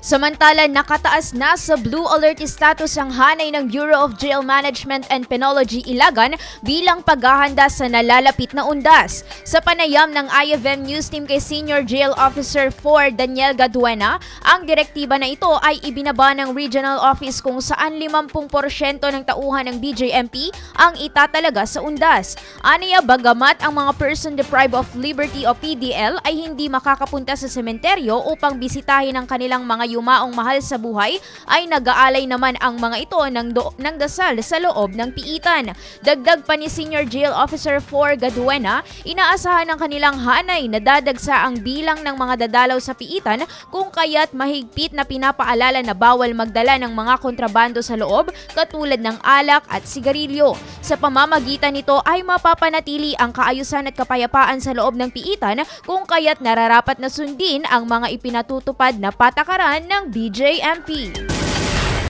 Samantala, nakataas na sa Blue Alert status ang hanay ng Bureau of Jail Management and Penology Ilagan bilang paghahanda sa nalalapit na undas. Sa panayam ng IFM News Team kay Senior Jail Officer 4 Daniel Gaduena, ang direktiba na ito ay ibinaba ng Regional Office kung saan 50% ng tauhan ng BJMP ang itatalaga sa undas. Aniya, bagamat ang mga person deprived of liberty o PDL ay hindi makakapunta sa sementeryo upang bisitahin ang kanilang mga yumaong mahal sa buhay, ay nag-aalay naman ang mga ito ng dasal sa loob ng piitan. Dagdag pa ni Senior Jail Officer 4 Gaduena, inaasahan ng kanilang hanay na dadagsa ang bilang ng mga dadalaw sa piitan kung kaya't mahigpit na pinapaalala na bawal magdala ng mga kontrabando sa loob katulad ng alak at sigarilyo. Sa pamamagitan nito ay mapapanatili ang kaayusan at kapayapaan sa loob ng piitan kung kaya't nararapat na sundin ang mga ipinatutupad na patakaran ng BJMP.